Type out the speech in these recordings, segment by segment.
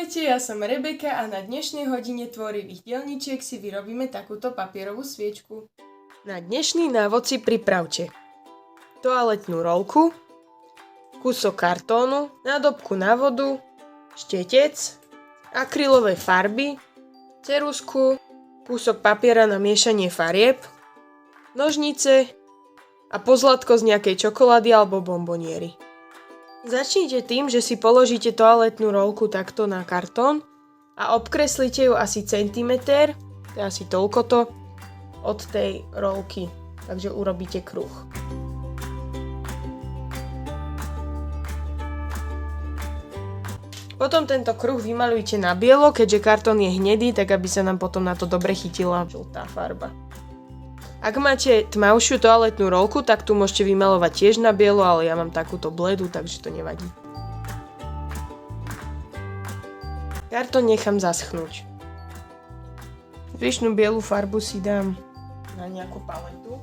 Ahojte, ja som Rebeka a na dnešnej hodine tvorivých dielničiek si vyrobíme takúto papierovú sviečku. Na dnešný návod si pripravte toaletnú rolku, kúsok kartónu, nádobku na vodu, štetec, akrylové farby, ceruzku, kúsok papiera na miešanie farieb, nožnice a pozlátko z nejakej čokolády alebo bonboniery. Začnite tým, že si položíte toaletnú rolku takto na kartón a obkreslíte ju asi centimeter, to je asi toľkoto, od tej rolky. Takže urobíte kruh. Potom tento kruh vymalujte na bielo, keďže kartón je hnedý, tak aby sa nám potom na to dobre chytila žltá farba. Ak máte tmavšiu toaletnú rolku, tak tu môžete vymalovať tiež na bielo, ale ja mám takúto bledú, takže to nevadí. Kartón nechám zaschnúť. Zvyšnú bielu farbu si dám na nejakú paletu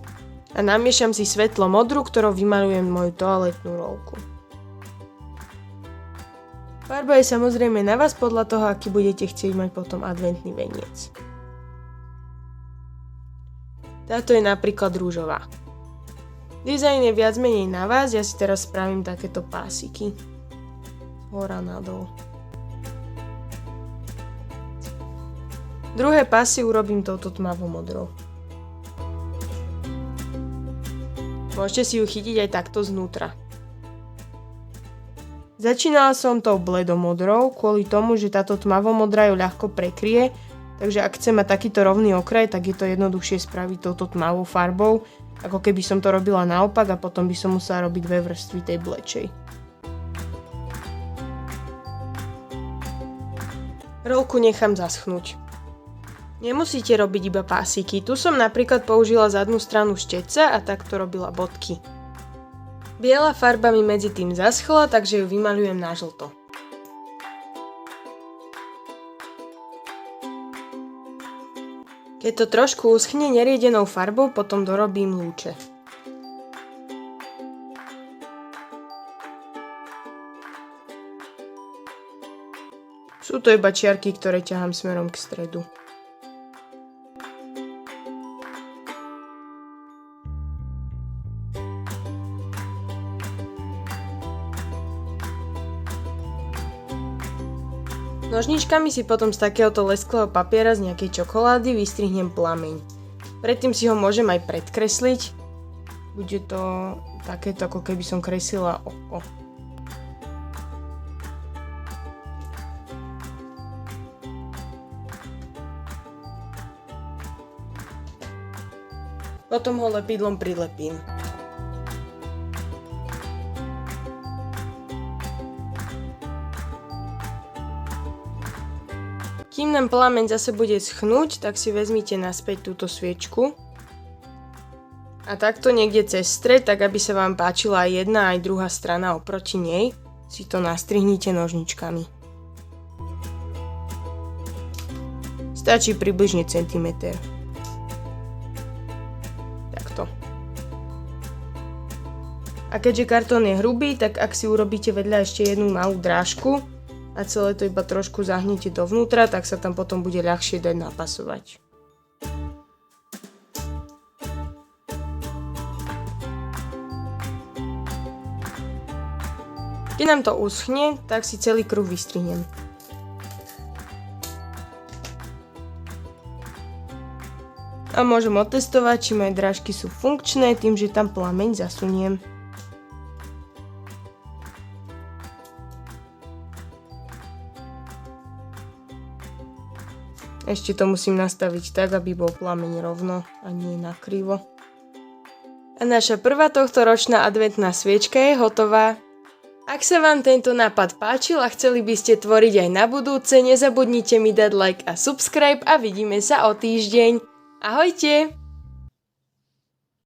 a namiešam si svetlo modrú, ktorou vymalujem moju toaletnú rolku. Farba je samozrejme na vás podľa toho, aký budete chcieť mať potom adventný veniec. Táto je napríklad rúžová. Dizajn je viac menej na vás, ja si teraz spravím takéto pásiky. Hora nadol. Druhé pásy urobím touto tmavou modrou. Môžete si ju chytiť aj takto znútra. Začínala som tou bledomodrou, kvôli tomu, že táto tmavomodrá ju ľahko prekrie, takže ak chcem mať takýto rovný okraj, tak je to jednoduchšie spraviť touto tmavou farbou, ako keby som to robila naopak a potom by som musela robiť dve vrstvy tej blečej. Rolku nechám zaschnúť. Nemusíte robiť iba pásiky, tu som napríklad použila zadnú stranu štetca a takto robila bodky. Biela farba mi medzi tým zaschla, takže ju vymaľujem na žlto. Keď to trošku uschne neriedenou farbou, potom dorobím lúče. Sú to iba čiarky, ktoré ťahám smerom k stredu. Nožničkami si potom z takéhoto lesklého papiera z nejakej čokolády vystrihnem plameň. Predtým si ho môžem aj predkresliť. Bude to takéto, ako keby som kreslila oko. Potom ho lepidlom prilepím. Kým nám plameň zase bude schnúť, tak si vezmite naspäť túto sviečku a takto niekde cez stred, tak aby sa vám páčila aj jedna aj druhá strana oproti nej, si to nastrihnite nožničkami. Stačí približne centimeter. Takto. A keďže kartón je hrubý, tak ak si urobíte vedľa ešte jednu malú drážku a celé to iba trošku zahnete dovnútra, tak sa tam potom bude ľahšie dať napasovať. Keď nám to uschne, tak si celý kruh vystrihnem. A môžem otestovať, či moje drážky sú funkčné, tým, že tam plameň zasuniem. Ešte to musím nastaviť tak, aby bol plameň rovno a nie nakrivo. A naša prvá tohtoročná adventná sviečka je hotová. Ak sa vám tento nápad páčil a chceli by ste tvoriť aj na budúce, nezabudnite mi dať like a subscribe a vidíme sa o týždeň. Ahojte!